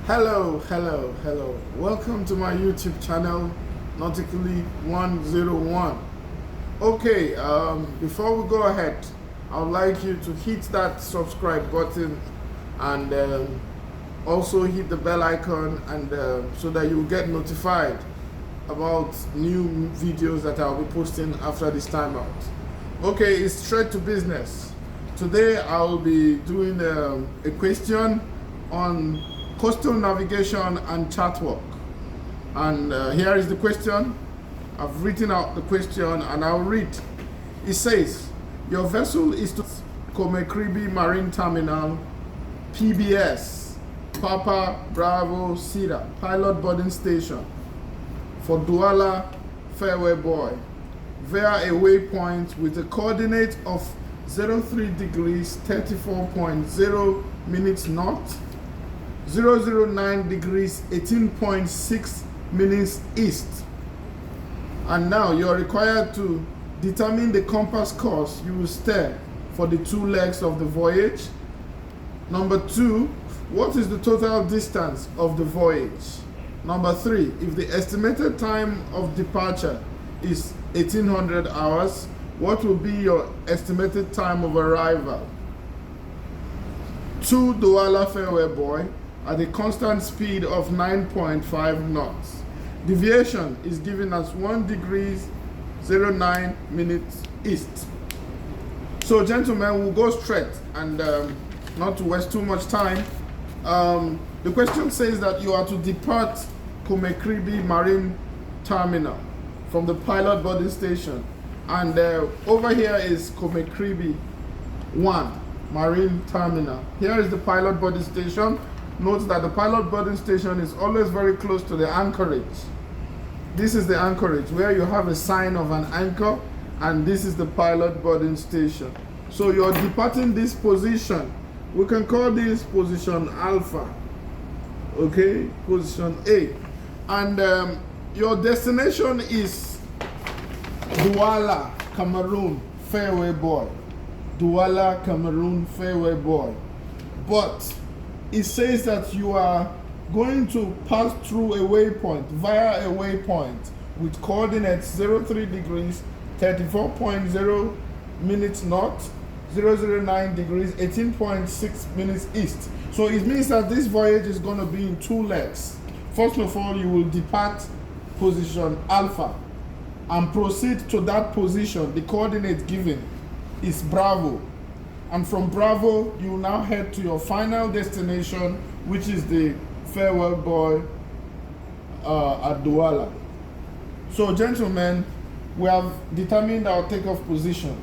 Hello. Welcome to my YouTube channel, Nautically 101. Okay, before we go ahead, I would like you to hit that subscribe button and also hit the bell icon, and so that you will get notified about new videos that I'll be posting after this time out. Okay, it's straight to business. Today I'll be doing a question on coastal navigation and Chartwork. And here is the question. I've written out the question and I'll read. It says, your vessel is to Kome-kribi1Terminal PBS, Papa Bravo Sierra, pilot boarding station for Douala FairwayBouy via a waypoint with a coordinate of 03 degrees 34.0 minutes north, 009 degrees 18.6 minutes east. And now you're required to determine the compass course you will steer for the 2 legs of the voyage. Number 2, what is the total distance of the voyage? Number 3, if the estimated time of departure is 1800 hours, what will be your estimated time of arrival to Douala FairwayBouy at a constant speed of 9.5 knots? Deviation is given as 1 degrees 09 minutes east. So gentlemen, we'll go straight and not to waste too much time. The question says that you are to depart Kome-kribi1Terminal from the pilot boarding station, and over here is Kome-kribi1Terminal. Here is the pilot boarding station. Note that the pilot boarding station is always very close to the anchorage. This is the anchorage where you have a sign of an anchor, and this is the pilot boarding station. So you're departing this position. We can call this position Alpha. Okay, position A. And your destination is Douala, Cameroon, FairwayBouy. Douala, Cameroon, FairwayBouy. But it says that you are going to pass through a waypoint, via a waypoint with coordinates 03 degrees 34.0 minutes north, 009 degrees 18.6 minutes east. So it means that this voyage is going to be in 2 legs. First of all, you will depart position Alpha and proceed to that position. The coordinate given is Bravo. And from Bravo, you will now head to your final destination, which is the FairwayBouy at Douala. So gentlemen, we have determined our takeoff position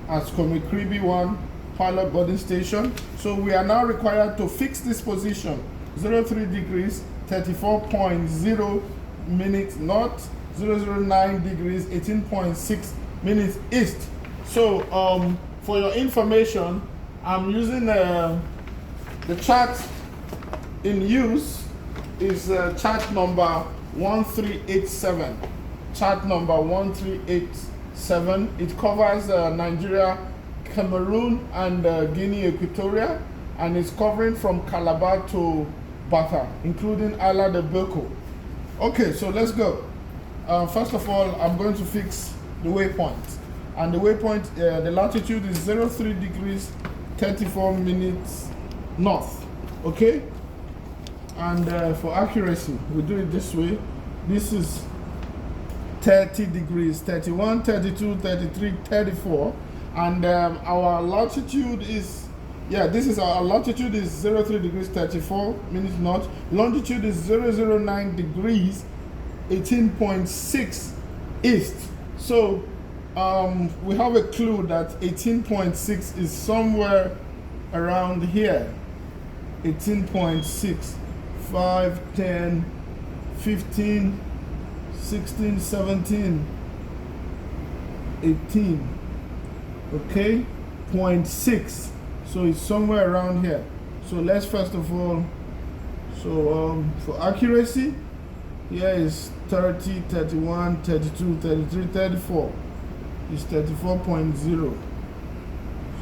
as Kome-kribi1 pilot boarding station. So we are now required to fix this position, 03 degrees 34.0 minutes north, 009 degrees 18.6 minutes east. So for your information, I'm using the chart in use is chart number 1387. Chart number 1387. It covers Nigeria, Cameroon, and Guinea Equatorial, and it's covering from Calabar to Bata, including Isla de Boko. Okay, so let's go. First of all, I'm going to fix the waypoint. And the waypoint, the latitude is 03 degrees 34 minutes north. Okay? And for accuracy, we do it this way. This is 30 degrees, 31, 32, 33, 34. And our latitude is, our latitude is 03 degrees 34 minutes north. Longitude is 009 degrees 18.6 east. So we have a clue that 18.6 is somewhere around here. 18.6, 5, 10, 15, 16, 17, 18. Okay, 0.6. So it's somewhere around here. So let's first of all, for accuracy, here is 30, 31, 32, 33, 34. It's 34.0.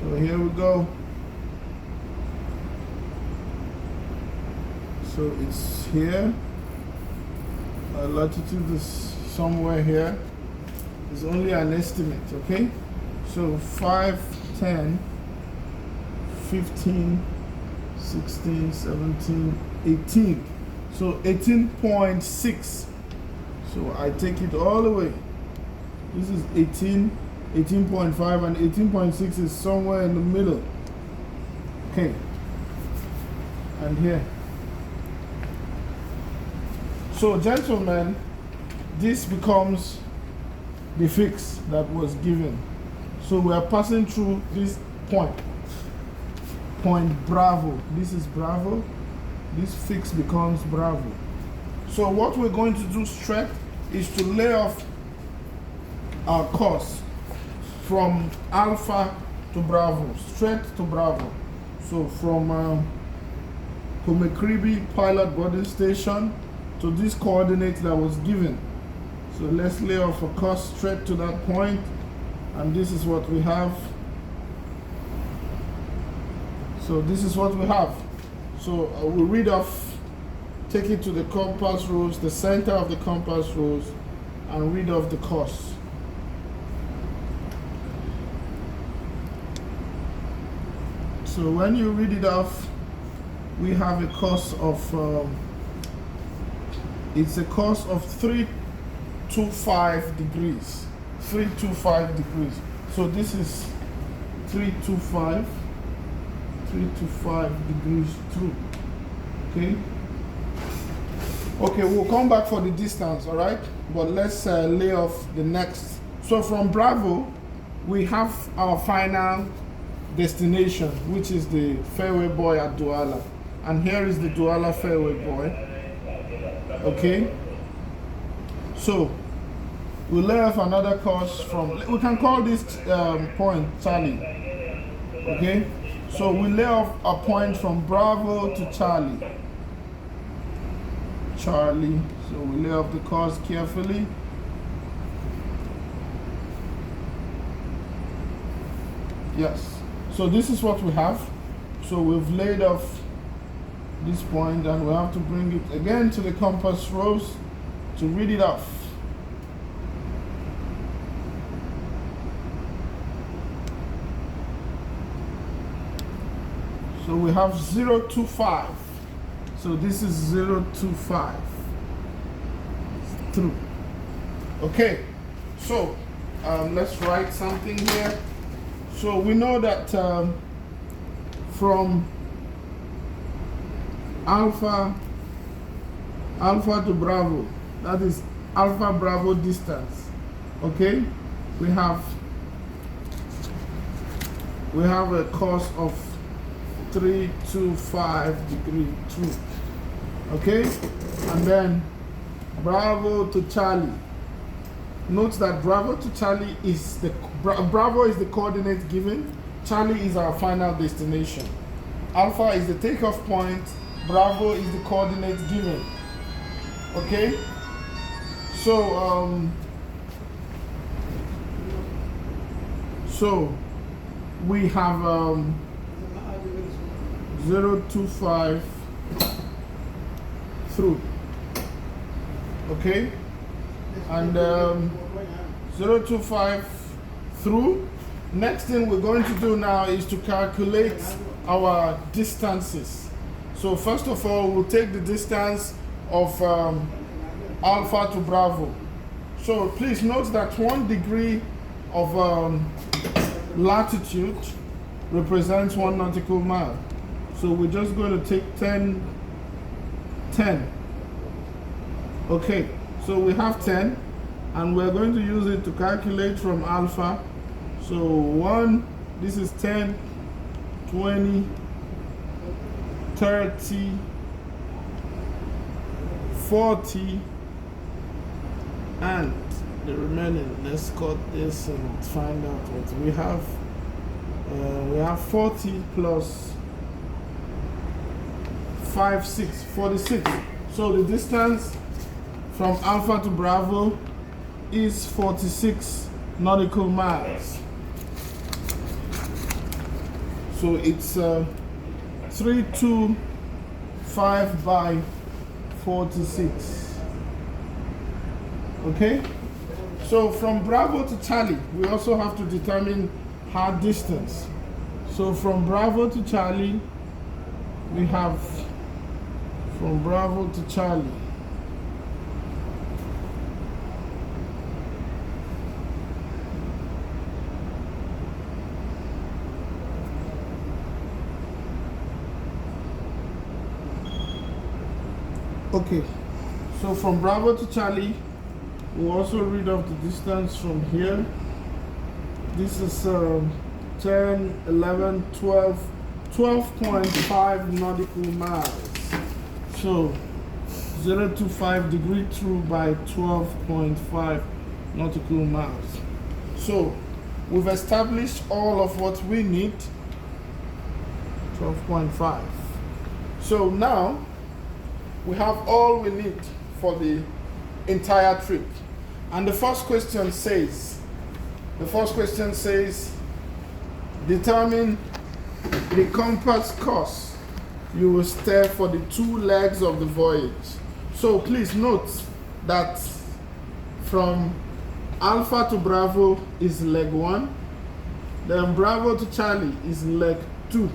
So here we go. So it's here. Latitude is somewhere here. It's only an estimate, okay? So 5, 10, 15, 16, 17, 18. So 18.6. So I take it all the way. This is 18, 18.5, and 18.6 is somewhere in the middle. Okay. And here. So gentlemen, this becomes the fix that was given. So we are passing through this point. Point Bravo. This is Bravo. This fix becomes Bravo. So what we're going to do straight is to lay off our course from Alpha to Bravo, straight to Bravo. So from Kome-kribi pilot boarding station to this coordinate that was given. So let's lay off a course straight to that point, and this is what we have. So this is what we have. So we'll read off, take it to the compass rose, the center of the compass rose, and read off the course. So when you read it off, we have a course of, it's a course of 325 degrees. 325 degrees. So this is 325 degrees through. Okay. Okay, we'll come back for the distance, all right? But let's lay off the next. So from Bravo, we have our final destination, which is the FairwayBouy at Douala. And here is the Douala FairwayBouy. Okay. So we'll lay off another course from, we can call this point Charlie. Okay. So we lay off a point from Bravo to Charlie. Charlie. So we lay off the course carefully. Yes. So this is what we have. So we've laid off this point, and we have to bring it again to the compass rose to read it off. So we have 025. So this is 025 through. Okay. So let's write something here. So we know that from Alpha to Bravo, that is Alpha Bravo distance. Okay, we have a course of 325 degree through. Okay, and then Bravo to Charlie. Note that Bravo to Charlie is Bravo is the coordinate given. Charlie is our final destination. Alpha is the takeoff point. Bravo is the coordinate given. Okay. So so we have 025 through. Okay. And 025 through. Next thing we're going to do now is to calculate our distances. So first of all, we'll take the distance of Alpha to Bravo. So please note that 1 degree of latitude represents 1 nautical mile. So we're just going to take 10. Okay. So we have 10, and we're going to use it to calculate from Alpha. So 1, this is 10, 20, 30, 40, and the remaining. Let's cut this and find out what we have. We have 40 plus 5, 6, 46. So the distance from Alpha to Bravo is 46 nautical miles. So it's 325 5 by 46. Okay? So from Bravo to Charlie, we also have to determine her distance. So from Bravo to Charlie, we have from Bravo to Charlie. Okay, so from Bravo to Charlie, we'll also read off the distance from here. This is 10, 11, 12, 12.5 nautical miles. So 025 degree through by 12.5 nautical miles. So we've established all of what we need, 12.5. So now we have all we need for the entire trip. And the first question says, determine the compass course you will steer for the 2 legs of the voyage. So please note that from Alpha to Bravo is leg 1, then Bravo to Charlie is leg 2.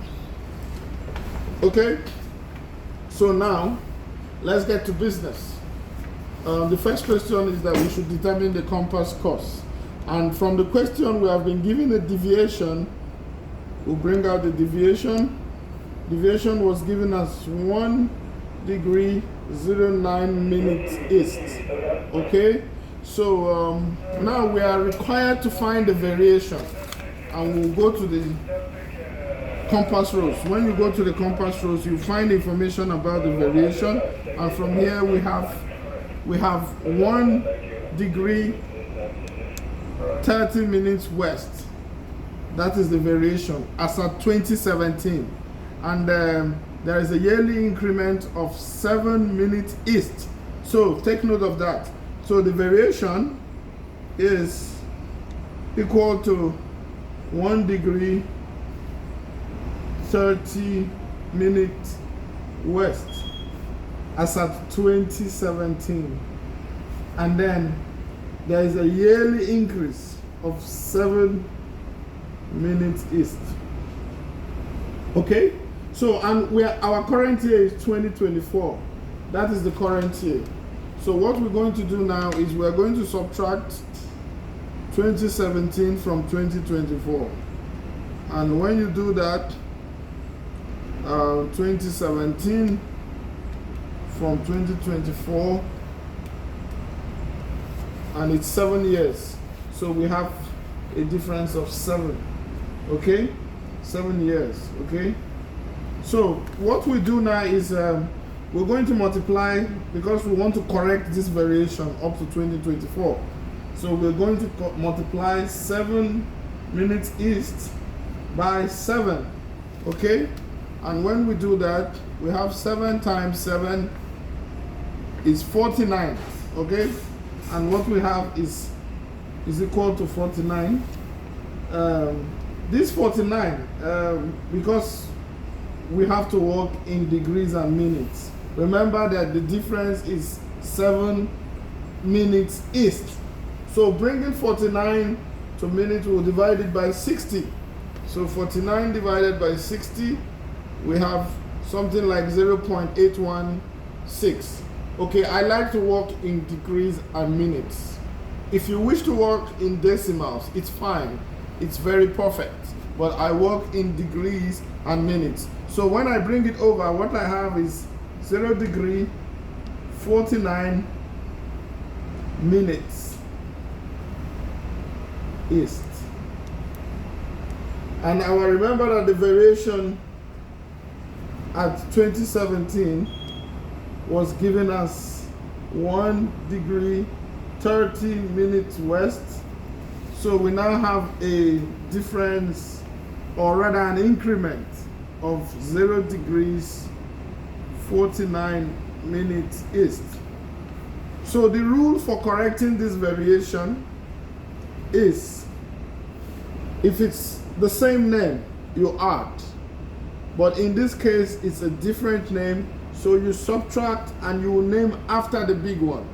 Okay? So now, let's get to business. The first question is that we should determine the compass course. And from the question, we have been given a deviation. We'll bring out the deviation. Deviation was given as 1 degree 09 minutes east. Okay? So now we are required to find the variation. And we'll go to the compass rose. When you go to the compass rose, you find information about the variation, and from here we have 1 degree 30 minutes west. That is the variation as at 2017, and there is a yearly increment of 7 minutes east. So take note of that. So the variation is equal to 1 degree 30 minutes west as at 2017, and then there is a yearly increase of 7 minutes east. Okay, so and our current year is 2024. That is the current year. So what we're going to do now is we're going to subtract 2017 from 2024, and when you do that, 2017 from 2024, and it's 7 years, so we have a difference of 7. Okay, 7 years. Okay, so what we do now is we're going to multiply, because we want to correct this variation up to 2024. So we're going to multiply 7 minutes east by 7. Okay, and when we do that, we have 7 times 7 is 49. Okay, and what we have is equal to 49. This 49, because we have to work in degrees and minutes. Remember that the difference is 7 minutes east. So bringing 49 to minutes, we'll divide it by 60. So 49 divided by 60, we have something like 0.816. Okay, I like to work in degrees and minutes. If you wish to work in decimals, it's fine. It's very perfect. But I work in degrees and minutes. So when I bring it over, what I have is 0 degree 49 minutes east. And I will remember that the variation at 2017 was given as 1 degree 30 minutes west. So we now have a difference, or rather an increment of 0 degrees 49 minutes east. So the rule for correcting this variation is, if it's the same name, you add. But in this case, it's a different name, So you subtract and you will name after the big one.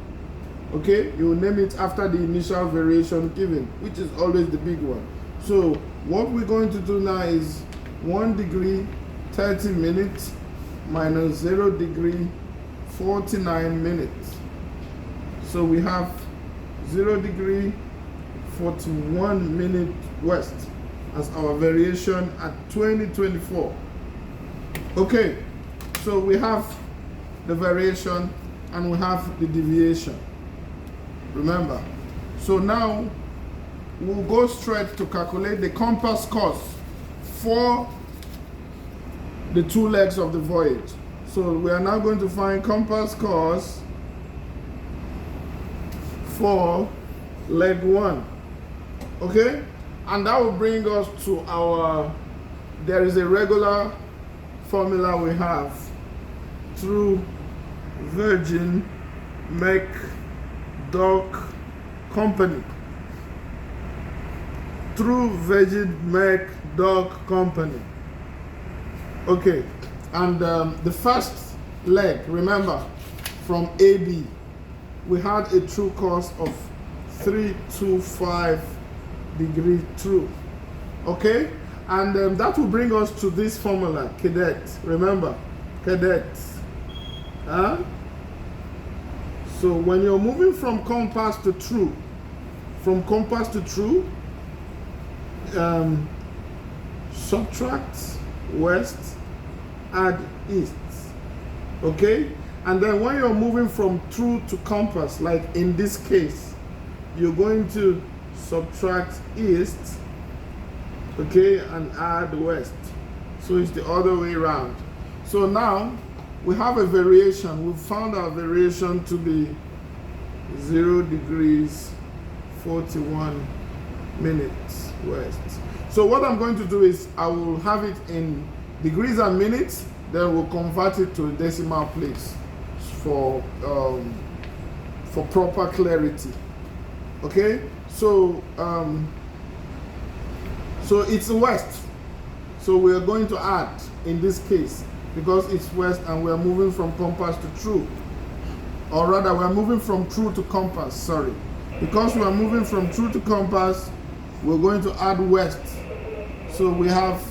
Okay, you will name it after the initial variation given, which is always the big one. So what we're going to do now is 1 degree 30 minutes minus 0 degree 49 minutes. So we have 0 degree 41 minute west as our variation at 2024. Okay, so we have the variation and we have the deviation. Remember, so now we'll go straight to calculate the compass course for the 2 legs of the voyage. So we are now going to find compass course for leg 1. Okay, and that will bring us to our, there is a regular formula we have through Virgin Make Dock Company. Through Virgin Make Dock Company. Okay, and the first leg, remember, from AB, we had a true course of 325 degree true. Okay, and that will bring us to this formula, cadet. Remember, cadet. So when you're moving from compass to true, subtract west, add east. Okay, and then when you're moving from true to compass, like in this case, you're going to subtract east, okay, and add west. So it's the other way around. So now we have a variation. We've found our variation to be 0 degrees 41 minutes west. So what I'm going to do is I will have it in degrees and minutes, then we'll convert it to a decimal place for proper clarity. Okay, so so it's west, so we are going to add in this case because it's west and we are moving from compass to true, or rather we are moving from true to compass, sorry, because we are moving from true to compass, we're going to add west. So we have,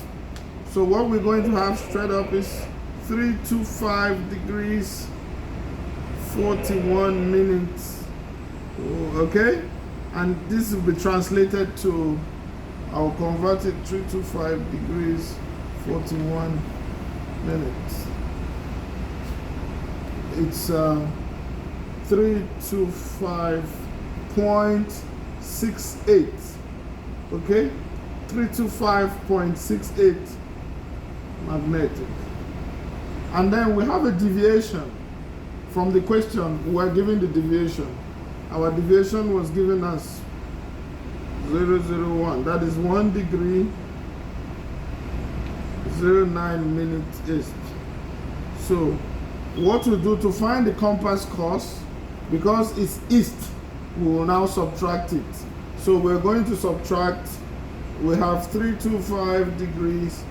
so what we're going to have straight up is 325 degrees 41 minutes. Okay, and this will be translated to, I'll convert it 325 degrees 41 minutes. It's 325.68. okay, 325.68 magnetic. And then we have a deviation from the question. We're given the deviation. Our deviation was given as 001. That is 1 degree 09 minutes east. So what we do to find the compass course, because it's east, we will now subtract it. So we're going to subtract, we have 325 degrees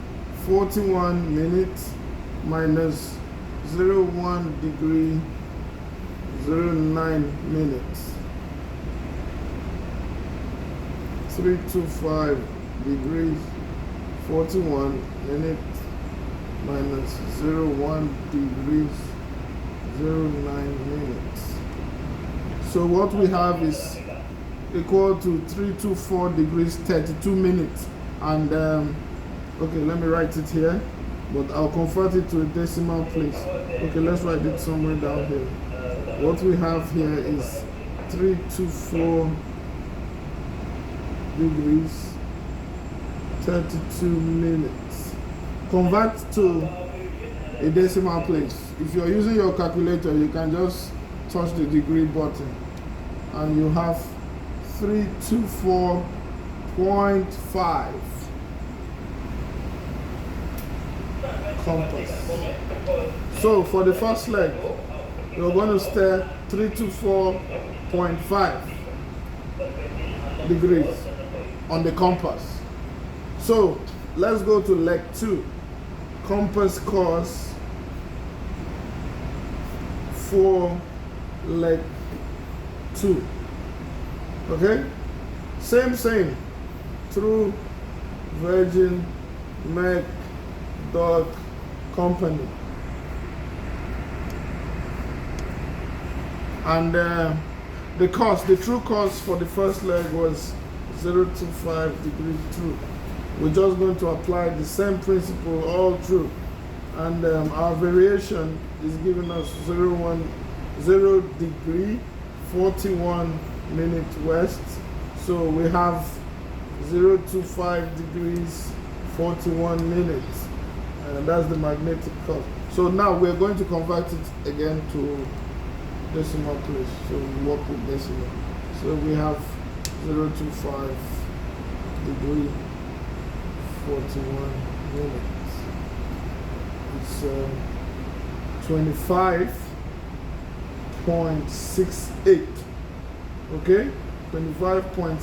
41 minutes minus 01 degree 09 minutes. 325 degrees 41 minutes minus 01 degrees 09 minutes. So what we have is equal to 324 degrees 32 minutes. And okay, let me write it here, but I'll convert it to a decimal place. Okay, let's write it somewhere down here. What we have here is 324 degrees 32 minutes. Convert to a decimal place. If you're using your calculator, you can just touch the degree button and you have 324.5 compass. So for the first leg, you're going to stare 324.5 degrees on the compass. So let's go to leg 2. Compass course for leg 2. Okay, same through Virgin Meg dot company, and the true cost for the first leg was 025 degree through. We're just going to apply the same principle all through, and our variation is giving us 0 degree 41 minutes west. So we have 025 degrees 41 minutes, and that's the magnetic cost. So now we're going to convert it again to decimal place. So we work with decimal. So we have 025 degree 41 minutes. It's 25.68. Okay, 25.68.